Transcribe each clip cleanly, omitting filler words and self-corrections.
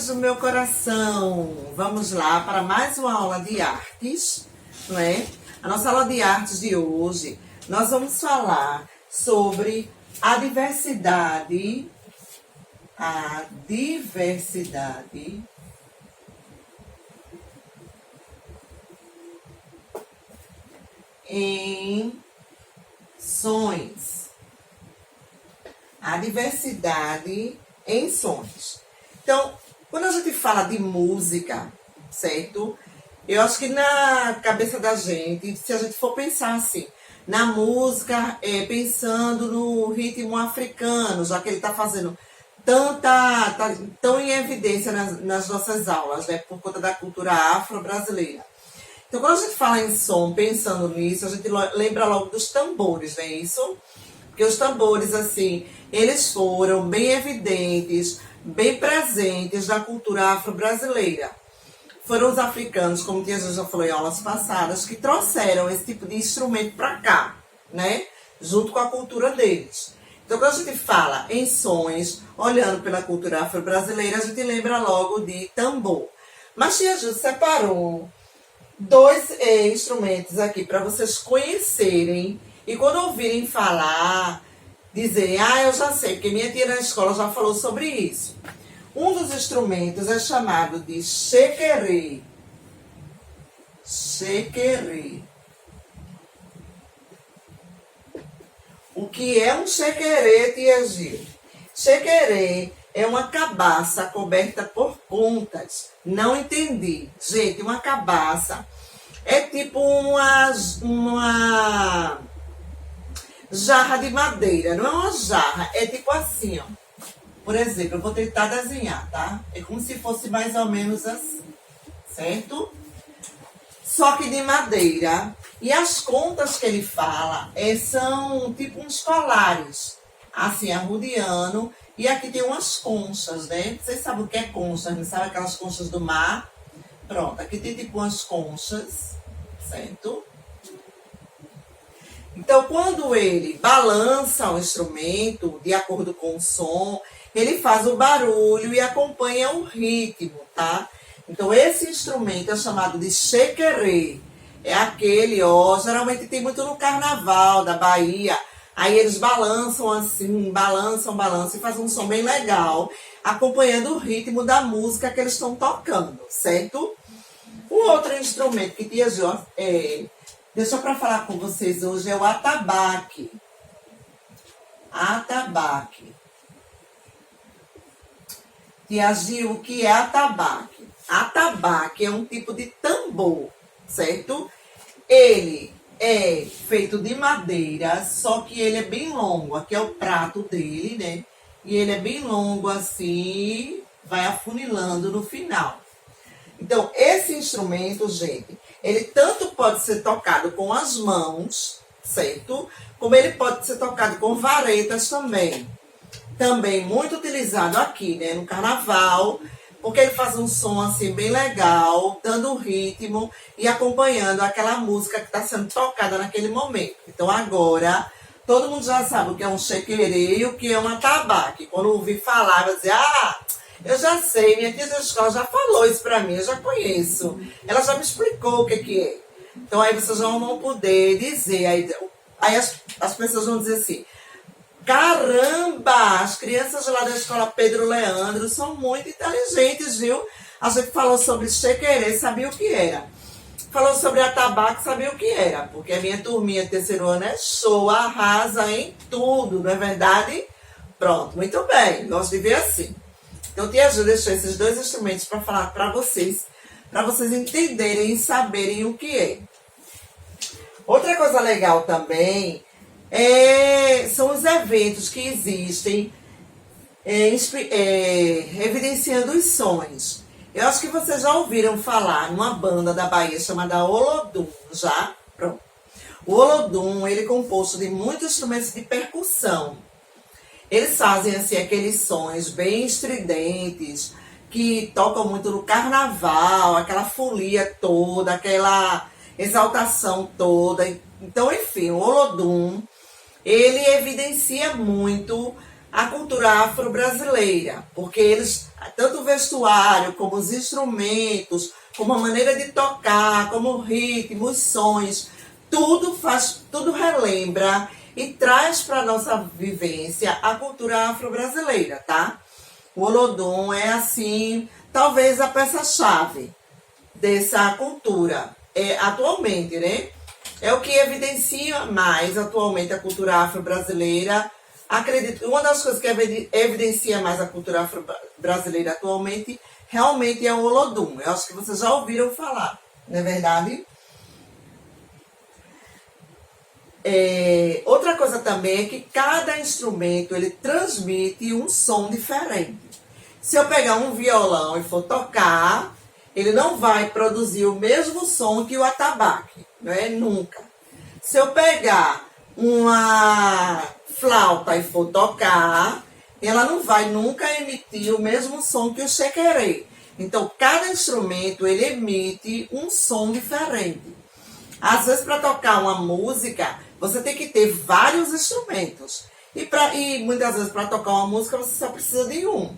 crianças do meu coração, vamos lá para mais uma aula de artes, não é? A nossa aula de artes de hoje, nós vamos falar sobre a diversidade em sons. A diversidade em sons. Então, quando a gente fala de música, certo? Eu acho que na cabeça da gente, se a gente for pensar assim, na música, pensando no ritmo africano, já que ele está fazendo tá tão em evidência nas nossas aulas, né? Por conta da cultura afro-brasileira. Então, quando a gente fala em som, pensando nisso, a gente lembra logo dos tambores, não é isso? Porque os tambores, assim, eles foram bem evidentes, bem presentes na cultura afro-brasileira. Foram os africanos, como a gente já falou em aulas passadas, que trouxeram esse tipo de instrumento para cá, né? Junto com a cultura deles. Então, quando a gente fala em sons, olhando pela cultura afro-brasileira, a gente lembra logo de tambor. Mas Tia Ju separou dois instrumentos aqui para vocês conhecerem e quando ouvirem falar, dizerem, eu já sei, porque minha tia na escola já falou sobre isso. Um dos instrumentos é chamado de xequerê. Xequerê. O que é um xequerê, tia Gil? Xequerê é uma cabaça coberta por pontas. Não entendi. Gente, uma cabaça é tipo uma jarra de madeira. Não é uma jarra, é tipo assim, ó. Por exemplo, eu vou tentar desenhar, tá? É como se fosse mais ou menos assim, certo? Só que de madeira. E as contas que ele fala são tipo uns colares, assim, arrudeando. E aqui tem umas conchas, né? Vocês sabem o que é concha, não sabe aquelas conchas do mar? Pronto, aqui tem tipo umas conchas, certo? Então, quando ele balança o instrumento, de acordo com o som, ele faz o barulho e acompanha o ritmo, tá? Então, esse instrumento é chamado de xequerê. É aquele, geralmente tem muito no carnaval da Bahia. Aí eles balançam assim, balançam e fazem um som bem legal, acompanhando o ritmo da música que eles estão tocando, certo? O outro instrumento que Tia Gil deixou para falar com vocês hoje é o atabaque. Atabaque. Tia Gil, o que é atabaque? Atabaque é um tipo de tambor, certo? Ele é feito de madeira, só que ele é bem longo. Aqui é o prato dele, né? E ele é bem longo assim, vai afunilando no final. Então, esse instrumento, gente, ele tanto pode ser tocado com as mãos, certo? Como ele pode ser tocado com varetas também. Também muito utilizado aqui, né? No carnaval, porque ele faz um som assim bem legal, dando ritmo e acompanhando aquela música que está sendo tocada naquele momento. Então agora, todo mundo já sabe o que é um xequerê e o que é um atabaque. Quando ouvir falar, vai dizer, eu já sei, minha tia da escola já falou isso para mim, eu já conheço. Ela já me explicou o que é. Então aí vocês não vão poder dizer, aí as pessoas vão dizer assim, caramba, as crianças lá da escola Pedro Leandro são muito inteligentes, viu? A gente falou sobre xequerê, sabia o que era. Falou sobre atabaque, sabia o que era. Porque a minha turminha de terceiro ano é show, arrasa em tudo, não é verdade? Pronto, muito bem, gosto de ver assim. Então, Tia Ju deixou esses dois instrumentos para falar para vocês entenderem e saberem o que é. Outra coisa legal também são os eventos que existem evidenciando os sons. Eu acho que vocês já ouviram falar numa banda da Bahia chamada Olodum, já? Pronto. O Olodum, ele é composto de muitos instrumentos de percussão. Eles fazem assim, aqueles sons bem estridentes, que tocam muito no carnaval, aquela folia toda, aquela exaltação toda. Então, enfim, o Olodum, ele evidencia muito a cultura afro-brasileira, porque eles, tanto o vestuário, como os instrumentos, como a maneira de tocar, como o ritmo, os sons, tudo relembra e traz para a nossa vivência a cultura afro-brasileira, tá? O Olodum é assim, talvez a peça-chave dessa cultura, atualmente, né? É o que evidencia mais atualmente a cultura afro-brasileira. Acredito que uma das coisas que evidencia mais a cultura afro-brasileira atualmente realmente é o Olodum. Eu acho que vocês já ouviram falar, não é verdade? Outra coisa também é que cada instrumento ele transmite um som diferente. Se eu pegar um violão e for tocar, ele não vai produzir o mesmo som que o atabaque, não é? Nunca. Se eu pegar uma flauta e for tocar, ela não vai nunca emitir o mesmo som que o xequerê. Então, cada instrumento ele emite um som diferente. Às vezes, para tocar uma música, você tem que ter vários instrumentos. E muitas vezes, para tocar uma música, você só precisa de um.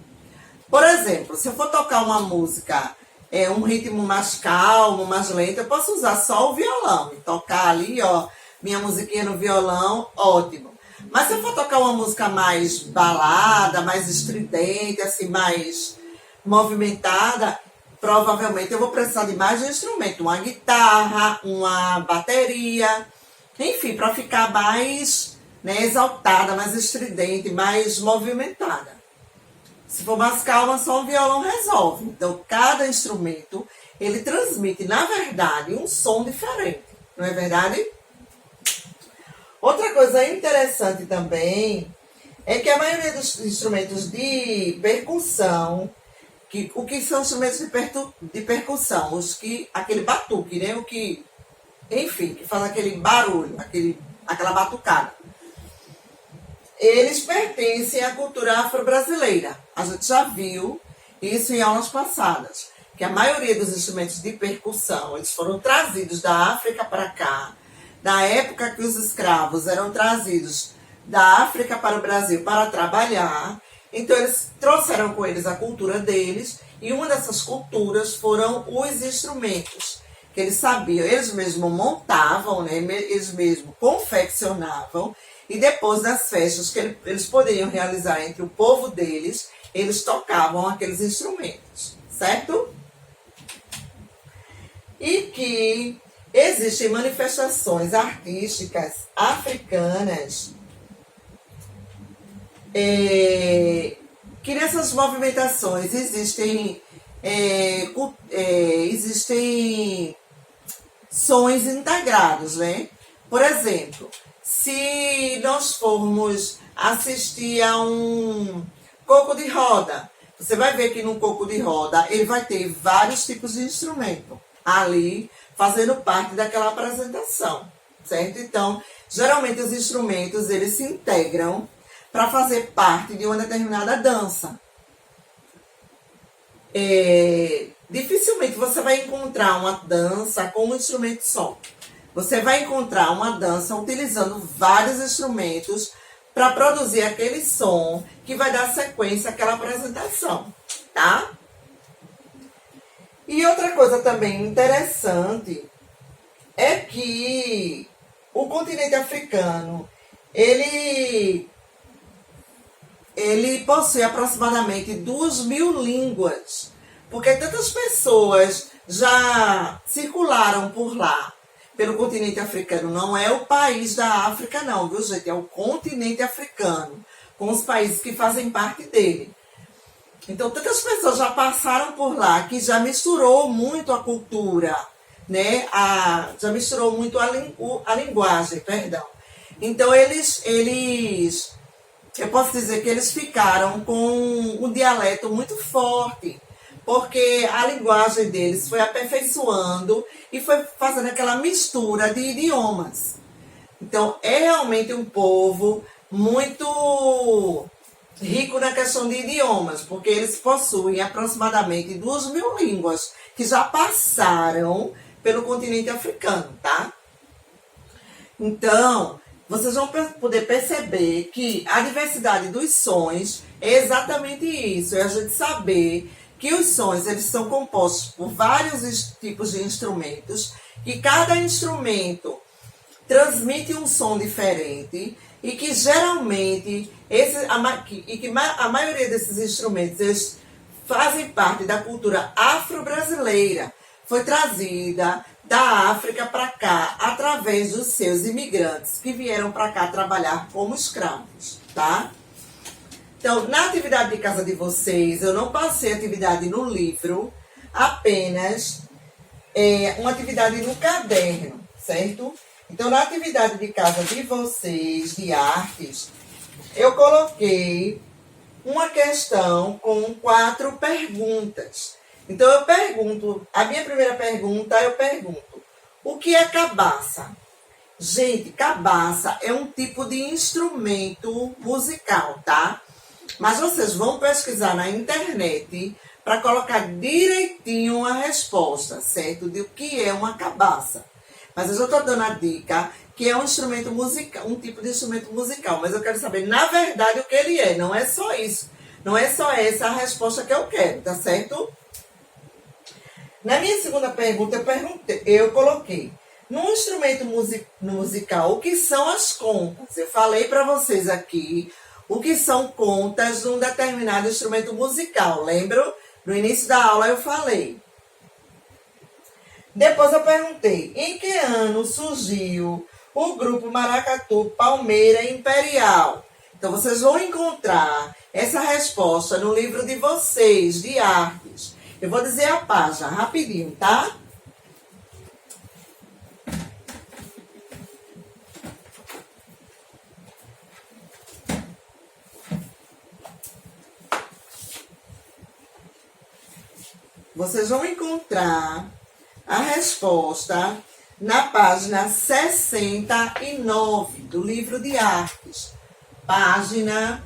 Por exemplo, se eu for tocar uma música, um ritmo mais calmo, mais lento, eu posso usar só o violão e tocar ali, ó, minha musiquinha no violão, ótimo. Mas se eu for tocar uma música mais balada, mais estridente, assim, mais movimentada, provavelmente eu vou precisar de mais de um instrumento, uma guitarra, uma bateria, enfim, para ficar mais, né, exaltada, mais estridente, mais movimentada. Se for mais calma, só o violão resolve. Então, cada instrumento, ele transmite, na verdade, um som diferente. Não é verdade? Outra coisa interessante também é que a maioria dos instrumentos de percussão, o que são instrumentos de percussão? Aquele batuque, né? Enfim, que faz aquele barulho, aquela batucada. Eles pertencem à cultura afro-brasileira. A gente já viu isso em aulas passadas, que a maioria dos instrumentos de percussão, eles foram trazidos da África para cá, na época que os escravos eram trazidos da África para o Brasil para trabalhar. Então eles trouxeram com eles a cultura deles, e uma dessas culturas foram os instrumentos, que eles sabiam, eles mesmos montavam, né? Eles mesmos confeccionavam, e depois das festas que eles poderiam realizar entre o povo deles, eles tocavam aqueles instrumentos, certo? E que existem manifestações artísticas africanas que nessas movimentações existem sons integrados, né? Por exemplo, se nós formos assistir a um coco de roda, você vai ver que no coco de roda ele vai ter vários tipos de instrumento ali fazendo parte daquela apresentação, certo? Então, geralmente os instrumentos eles se integram para fazer parte de uma determinada dança. Dificilmente você vai encontrar uma dança com um instrumento só. Você vai encontrar uma dança utilizando vários instrumentos para produzir aquele som que vai dar sequência àquela apresentação, tá? E outra coisa também interessante é que o continente africano, ele possui aproximadamente 2.000 línguas, porque tantas pessoas já circularam por lá, pelo continente africano. Não é o país da África não, viu gente? É o continente africano, com os países que fazem parte dele. Então, tantas pessoas já passaram por lá, que já misturou muito a cultura, né? Já misturou muito a linguagem, perdão. Então, eu posso dizer que eles ficaram com um dialeto muito forte, porque a linguagem deles foi aperfeiçoando e foi fazendo aquela mistura de idiomas. Então, é realmente um povo muito rico na questão de idiomas, porque eles possuem aproximadamente 2.000 línguas que já passaram pelo continente africano, tá? Então, vocês vão poder perceber que a diversidade dos sons é exatamente isso, é a gente saber que os sons eles são compostos por vários tipos de instrumentos, que cada instrumento transmite um som diferente e que geralmente a maioria desses instrumentos eles fazem parte da cultura afro-brasileira. Foi trazida da África para cá através dos seus imigrantes que vieram para cá trabalhar como escravos, tá? Então, na atividade de casa de vocês, eu não passei atividade no livro, apenas uma atividade no caderno, certo? Então, na atividade de casa de vocês, de artes, eu coloquei uma questão com 4 perguntas. Então, eu pergunto, a minha primeira pergunta, eu pergunto, o que é cabaça? Gente, cabaça é um tipo de instrumento musical, tá? Mas vocês vão pesquisar na internet para colocar direitinho a resposta, certo? De o que é uma cabaça. Mas eu já estou dando a dica que é um instrumento musical, um tipo de instrumento musical. Mas eu quero saber, na verdade, o que ele é. Não é só isso. Não é só essa a resposta que eu quero, tá certo? Na minha segunda pergunta, eu coloquei, num instrumento musical, o que são as contas? Eu falei para vocês aqui o que são contas de um determinado instrumento musical. Lembram? No início da aula eu falei. Depois eu perguntei, em que ano surgiu o grupo Maracatu Palmeira Imperial? Então, vocês vão encontrar essa resposta no livro de vocês, de artes. Eu vou dizer a página rapidinho, tá? Vocês vão encontrar a resposta na página 69 do livro de artes. Página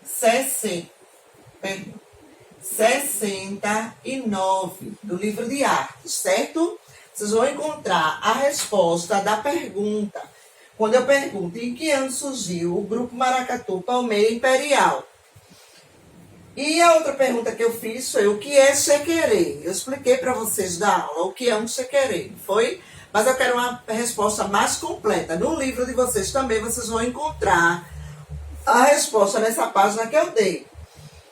69 do livro de artes, certo? Vocês vão encontrar a resposta da pergunta. Quando eu pergunto em que ano surgiu o grupo Maracatu Palmeira Imperial. E a outra pergunta que eu fiz foi o que é chequerê? Eu expliquei para vocês da aula o que é um chequerê, foi? Mas eu quero uma resposta mais completa. No livro de vocês também vocês vão encontrar a resposta nessa página que eu dei.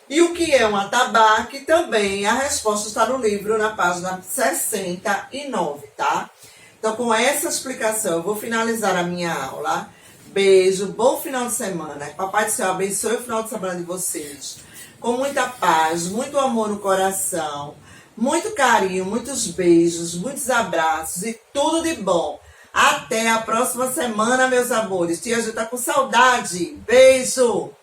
E o que é um atabaque também, a resposta está no livro na página 69, tá? Então, com essa explicação, eu vou finalizar a minha aula. Beijo, bom final de semana. Que Papai do Céu abençoe o final de semana de vocês. Com muita paz, muito amor no coração, muito carinho, muitos beijos, muitos abraços e tudo de bom. Até a próxima semana, meus amores. Tia Ju tá com saudade. Beijo!